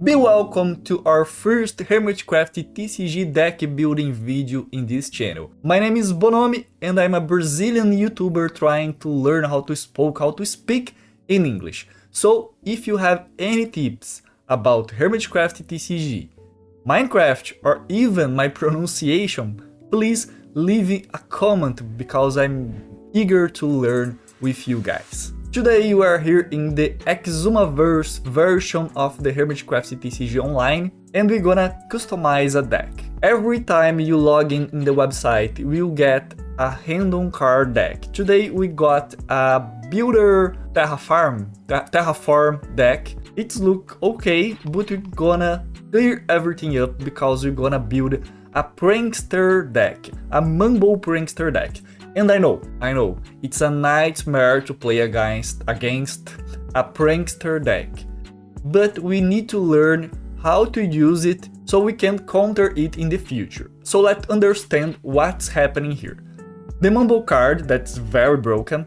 Be welcome to our first Hermitcraft TCG deck building video in this channel. My name is Bonomi and I'm a Brazilian YouTuber trying to learn how to speak in English. So if you have any tips about Hermitcraft TCG, Minecraft, or even my pronunciation, please leave a comment because I'm eager to learn with you guys. Today we are here in the Exumaverse version of the Hermitcraft TCG Online and we're gonna customize a deck. Every time you log in the website, you'll get a random card deck. Today we got a Builder Terraform deck. It looks okay, but we're gonna clear everything up because we're gonna build a Prankster deck, a Mumbo Prankster deck. And I know, it's a nightmare to play against a Prankster deck. But we need to learn how to use it so we can counter it in the future. So let's understand what's happening here. The Mumbo card, that's very broken,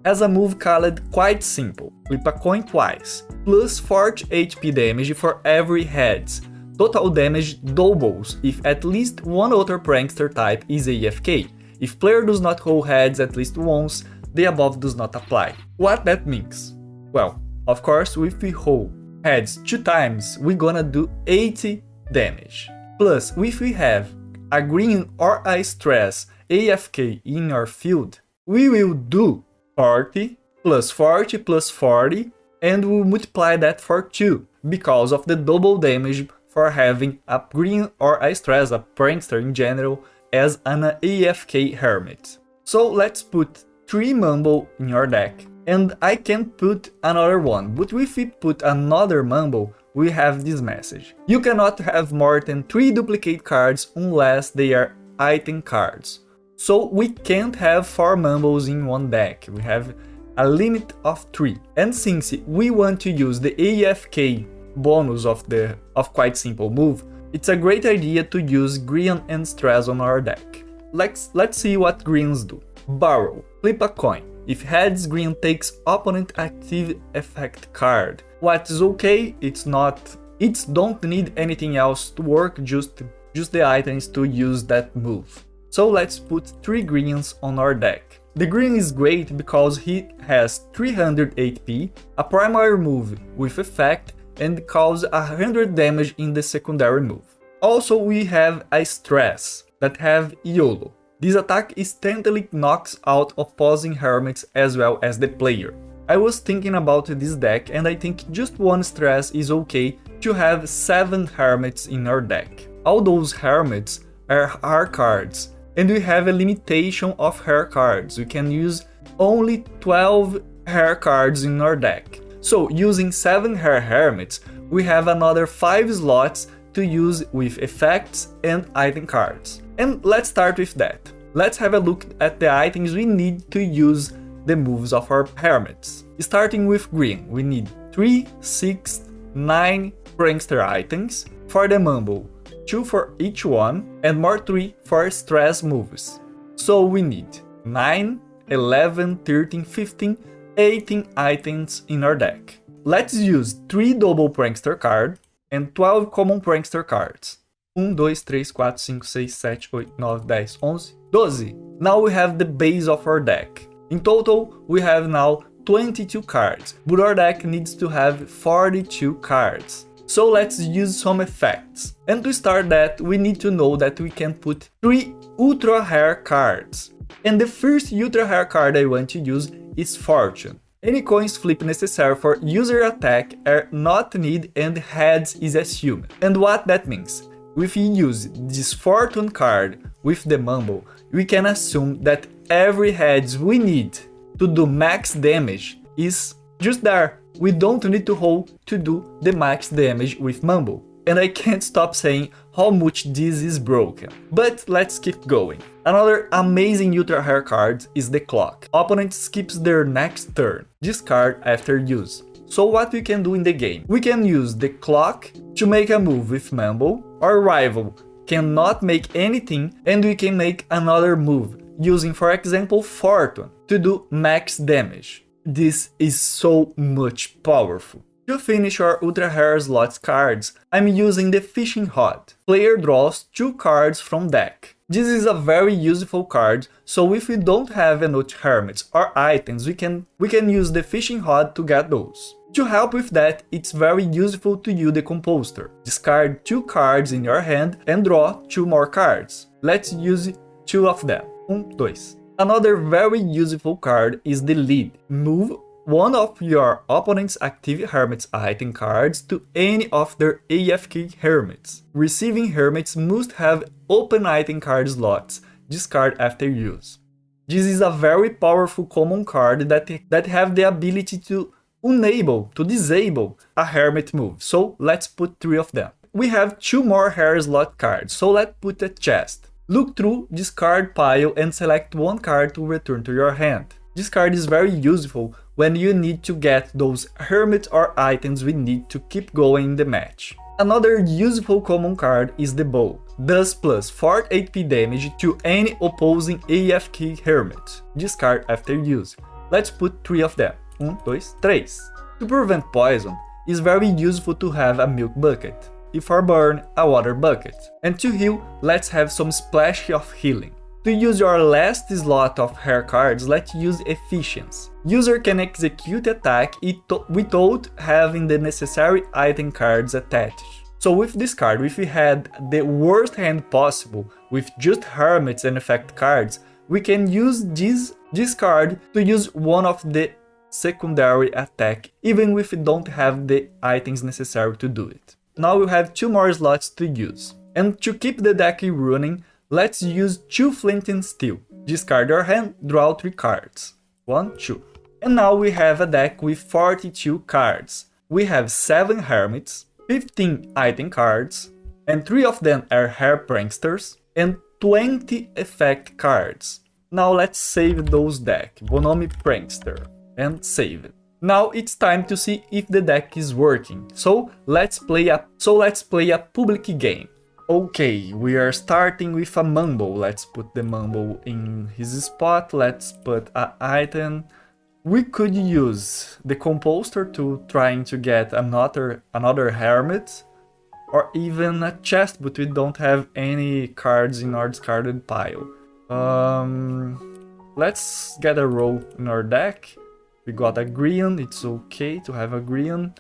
has a move called quite simple. Flip a coin twice, plus 40 HP damage for every heads. Total damage doubles if at least one other Prankster type is AFK. If player does not hold heads at least once, the above does not apply. What that means? Well, of course, if we hold heads 2 times, we're gonna do 80 damage. Plus, if we have a green or a stress AFK in our field, we will do 40 plus 40 plus 40 and we'll multiply that for 2 because of the double damage for having a green or a stress, a prankster in general, as an AFK hermit. So let's put 3 Mumbo in your deck, and I can put another one, but if we put another Mumbo, we have this message. You cannot have more than 3 duplicate cards unless they are item cards. So we can't have 4 Mumbos in one deck, we have a limit of 3. And since we want to use the AFK bonus of quite simple move, it's a great idea to use green and stress on our deck. Let's see what greens do. Borrow. Flip a coin. If heads, green takes opponent active effect card. What is okay, it don't need anything else to work, just the items to use that move. So let's put 3 greens on our deck. The green is great because he has 300 HP, a primary move with effect, and cause 100 damage in the secondary move. Also, we have a stress that have YOLO. This attack instantly knocks out opposing hermits as well as the player. I was thinking about this deck and I think just 1 stress is okay to have 7 hermits in our deck. All those hermits are rare cards and we have a limitation of rare cards. We can use only 12 rare cards in our deck. So using 7 rare hermits, we have another 5 slots to use with effects and item cards. And let's start with that. Let's have a look at the items we need to use the moves of our hermits. Starting with green, we need 3, 6, 9 prankster items. For the Mumbo, 2 for each one, and more 3 for stress moves. So we need 9, 11, 13, 15, 18 items in our deck. Let's use 3 double prankster cards and 12 common prankster cards. 1, 2, 3, 4, 5, 6, 7, 8, 9, 10, 11, 12. Now we have the base of our deck. In total, we have now 22 cards, but our deck needs to have 42 cards. So let's use some effects. And to start that, we need to know that we can put 3 ultra rare cards. And the first ultra rare card I want to use is Fortune. Any coins flip necessary for user attack are not needed and heads is assumed. And what that means? If we use this Fortune card with the Mumbo, we can assume that every heads we need to do max damage is just there. We don't need to hold to do the max damage with Mumbo. And I can't stop saying how much this is broken. But let's keep going. Another amazing ultra rare card is the Clock. Opponent skips their next turn. Discard after use. So what we can do in the game? We can use the Clock to make a move with Mumbo. Our rival cannot make anything and we can make another move using, for example, Fortune to do max damage. This is so much powerful. To finish our ultra rare slots cards, I'm using the fishing rod. Player draws 2 cards from deck. This is a very useful card, so if we don't have enough hermits or items, we can use the fishing rod to get those. To help with that, it's very useful to use the composter. Discard 2 cards in your hand and draw 2 more cards. Let's use 2 of them. 1, 2. Another very useful card is the lead. Move one of your opponent's active Hermits item cards to any of their AFK Hermits. Receiving Hermits must have open item card slots, discard after use. This is a very powerful common card that have the ability to disable a Hermit move, so let's put 3 of them. We have 2 more rare slot cards, so let's put a chest. Look through this card pile and select 1 card to return to your hand. This card is very useful when you need to get those hermits or items we need to keep going in the match. Another useful common card is the bow. Does plus 4 HP damage to any opposing AFK hermit. Discard after use. Let's put 3 of them. 1, 2, 3. To prevent poison, it's very useful to have a milk bucket. If for burn, a water bucket. And to heal, let's have some splash of healing. To use your last slot of rare cards, let's use Efficiency. User can execute attack without having the necessary item cards attached. So with this card, if we had the worst hand possible, with just hermits and effect cards, we can use this card to use one of the secondary attack, even if we don't have the items necessary to do it. Now we have 2 more slots to use. And to keep the deck running, let's use 2 flint and steel. Discard your hand, draw 3 cards. 1, 2. And now we have a deck with 42 cards. We have 7 hermits, 15 item cards, and 3 of them are rare pranksters, and 20 effect cards. Now let's save those deck, Bonomi Prankster, and save it. Now it's time to see if the deck is working. So let's play a public game. Okay, we are starting with a Mumbo. Let's put the Mumbo in his spot. Let's put an item. We could use the composter to trying to get another hermit, or even a chest, but we don't have any cards in our discarded pile. Let's get a roll in our deck. We got a green, it's okay to have a green.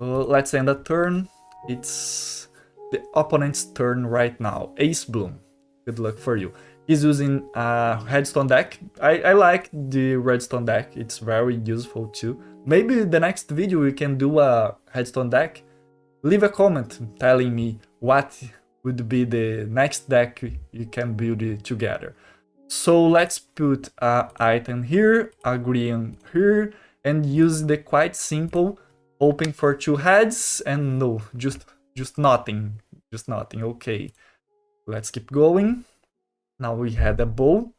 Let's end a turn. It's the opponent's turn right now. Ace Bloom. Good luck for you. He's using a redstone deck. I like the redstone deck. It's very useful too. Maybe the next video we can do a redstone deck. Leave a comment telling me what would be the next deck you can build it together. So let's put an item here, a green here, and use the quite simple open for 2 heads, and no, just nothing, okay. Let's keep going. Now we had a bow.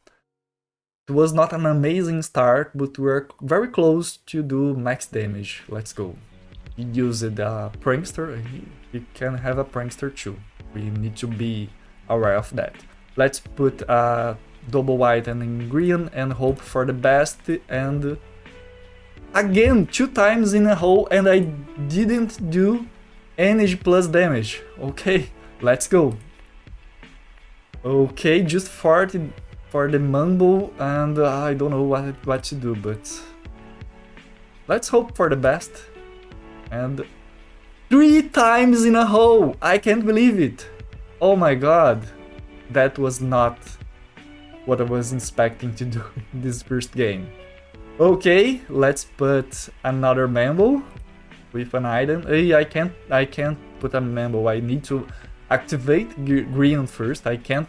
It was not an amazing start, but we're very close to do max damage. Let's go. He used a prankster, he can have a prankster too. We need to be aware of that. Let's put a double item in green and hope for the best, and again 2 times in a row, and I didn't do energy plus damage. Okay, let's go. Okay, just 40 for the Mumbo, and I don't know what to do, but let's hope for the best. And 3 times in a row! I can't believe it! Oh my god, that was not what I was expecting to do in this first game. Okay, let's put another Mumbo with an item. Hey, I can't put a Mumbo. I need to activate green first. I can't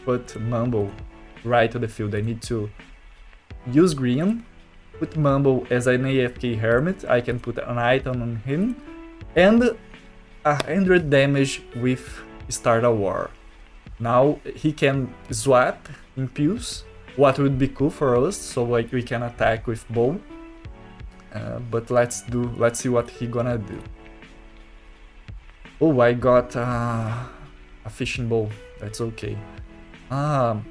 put Mumbo right to the field. I need to use green, put Mumbo as an AFK Hermit. I can put an item on him, and 100 damage with Start a War. Now he can swap Impulse, what would be cool for us, so like we can attack with bow. But let's see what he gonna do. Oh, I got a fishing bow. That's okay.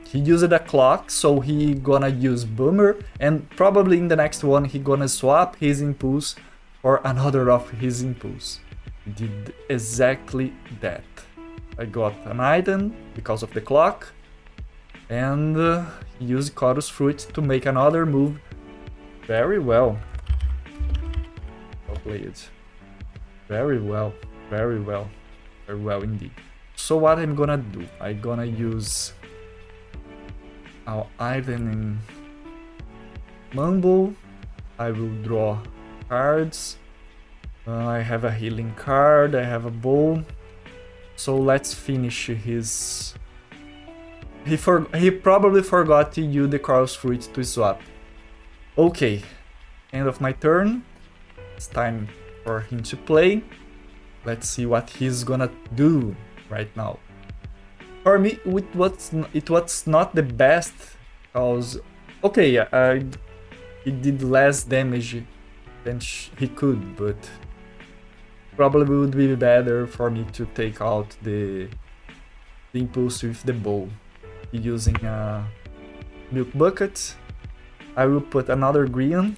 He used a clock, so he gonna use Boomer, and probably in the next one he gonna swap his Impulse for another of his impulse. He did exactly that. I got an item because of the clock, and used Chorus Fruit to make another move. Very well. Well played. Very well, very well, very well indeed. So what I'm gonna do? I'm gonna use our item in Mumbo. I will draw cards. I have a healing card, I have a bow. So let's finish his... He probably forgot to use the Chorus Fruit to swap. Okay, end of my turn. It's time for him to play. Let's see what he's gonna do right now. For me, it was not the best, because... Okay, he did less damage than he could, but probably would be better for me to take out the impulse with the bow. Using a milk bucket, I will put another green,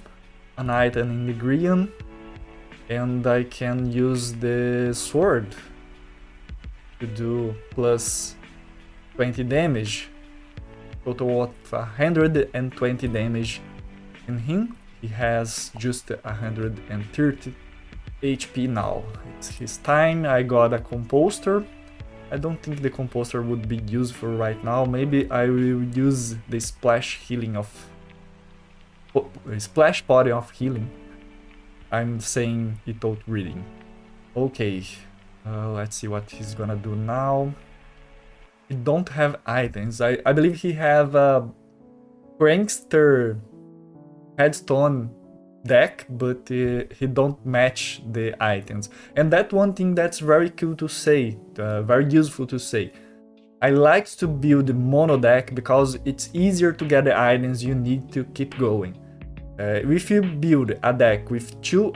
an item in the green, and I can use the sword to do plus 20 damage, total of 120 damage in him. He has just 130 HP now. It's his time. I got a composter. I don't think the composter would be useful right now. Maybe I will use the splash healing of... splash body of healing. I'm saying it out reading. Okay, let's see what he's gonna do now. He don't have items. I believe he have a Prankster Headstone deck, but he don't match the items. And that one thing that's very cool to say, very useful to say. I like to build mono deck because it's easier to get the items you need to keep going. If you build a deck with two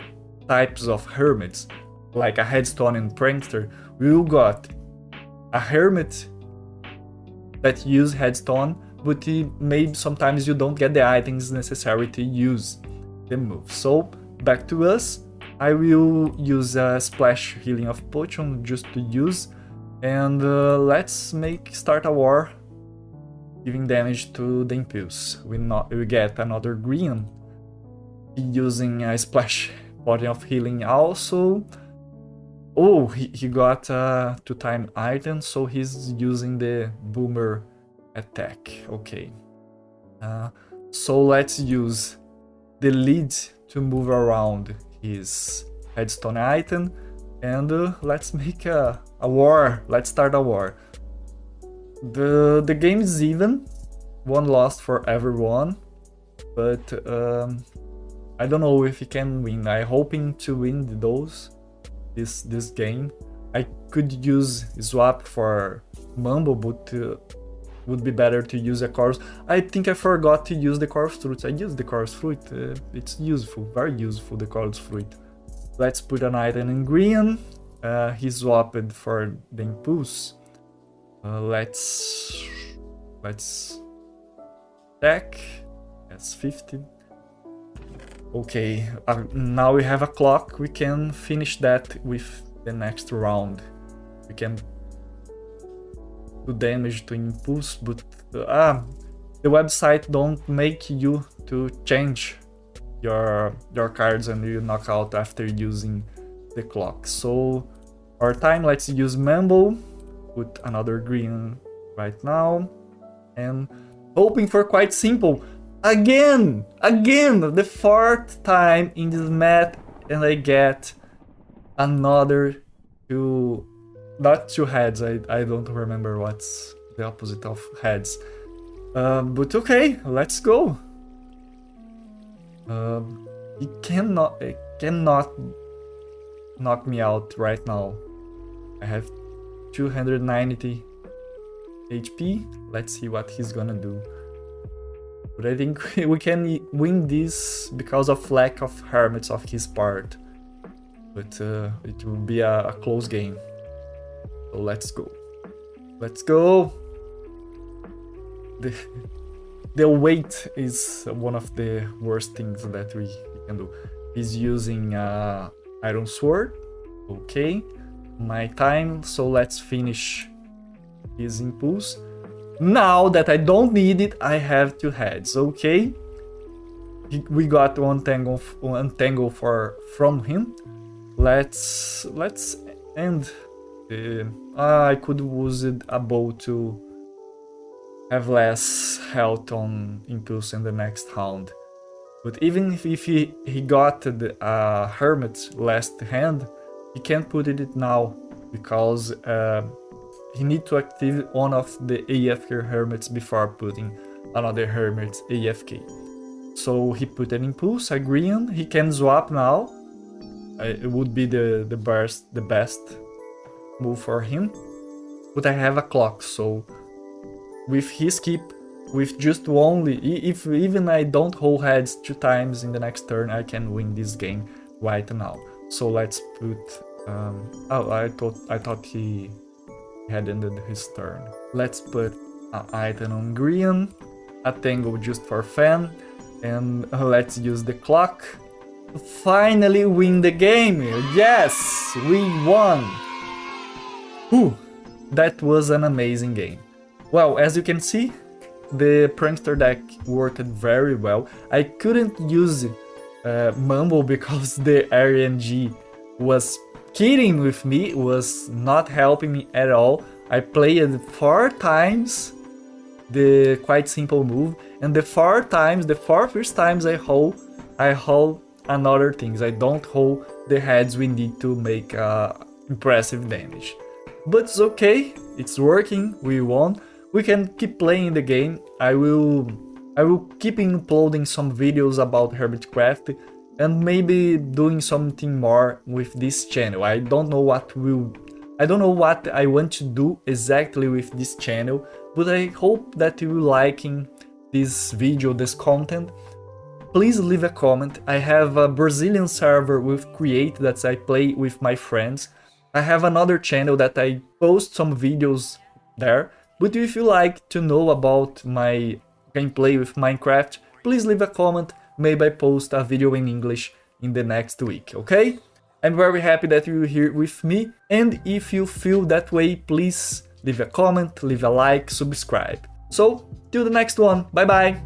types of hermits, like a Headstone and Prankster, you got a hermit that use Headstone, but maybe sometimes you don't get the items necessary to use the move. So back to us. I will use a splash healing of potion just to use, and let's start a war, giving damage to the impulse. We get another green, using a splash body of healing also. Oh, he got a 2-time item, so he's using the boomer attack. Okay, so let's use the lead to move around his headstone item, and let's make a war. Let's start a war. The game is even, one loss for everyone, but I don't know if he can win. I'm hoping to win this game. I could use swap for Mumbo, but would be better to use a chorus. I think I forgot to use the chorus fruit. I used the chorus fruit. It's useful, very useful, the chorus fruit. Let's put an item in green. He swapped for the impulse. Let's attack. That's 50. Okay, now we have a clock. We can finish that with the next round. We can do damage to impulse, but the website don't make you to change your cards and you knock out after using the clock. So our time, let's use Mumbo, put another green right now, and hoping for quite simple. Again, the 4th time in this map, and I get another not two heads. I don't remember what's the opposite of heads. But okay, let's go. He cannot knock me out right now. I have 290 HP. Let's see what he's gonna do. But I think we can win this because of lack of hermits of his part. But it will be a close game. So let's go. Let's go! The weight is one of the worst things that we can do. He's using iron sword. Okay, my time, so let's finish his impulse. Now that I don't need it, I have 2 heads. Okay, we got one tangle from him. Let's end. I could use a bow to have less health on impulse in the next round. But even if he got the Hermit last hand, he can't put it now because he need to activate one of the AFK Hermits before putting another Hermit AFK. So he put an impulse, agreeing. He can swap now. It would be the best move for him. But I have a clock, so with his keep, with just only, if even I don't hold heads 2 times in the next turn, I can win this game right now. So let's put. Oh, I thought he had ended his turn. Let's put an item on green, a tangle just for fun, and let's use the clock. Finally win the game! Yes! We won! Whew! That was an amazing game. Well, as you can see, the Prankster deck worked very well. I couldn't use Mumbo because the RNG was kidding with me, was not helping me at all. I played 4 times the quite simple move, and the 4 first times I hold another things. I don't hold the heads we need to make impressive damage. But it's okay, it's working, we won. We can keep playing the game. I will keep uploading some videos about Hermitcraft and maybe doing something more with this channel. I don't know what I want to do exactly with this channel, but I hope that you liking this video, this content. Please leave a comment. I have a Brazilian server with Create that I play with my friends. I have another channel that I post some videos there. But if you like to know about my gameplay with Minecraft, please leave a comment. Maybe I post a video in English in the next week, okay? I'm very happy that you're here with me, and if you feel that way, please leave a comment, leave a like, subscribe. So, till the next one, bye bye!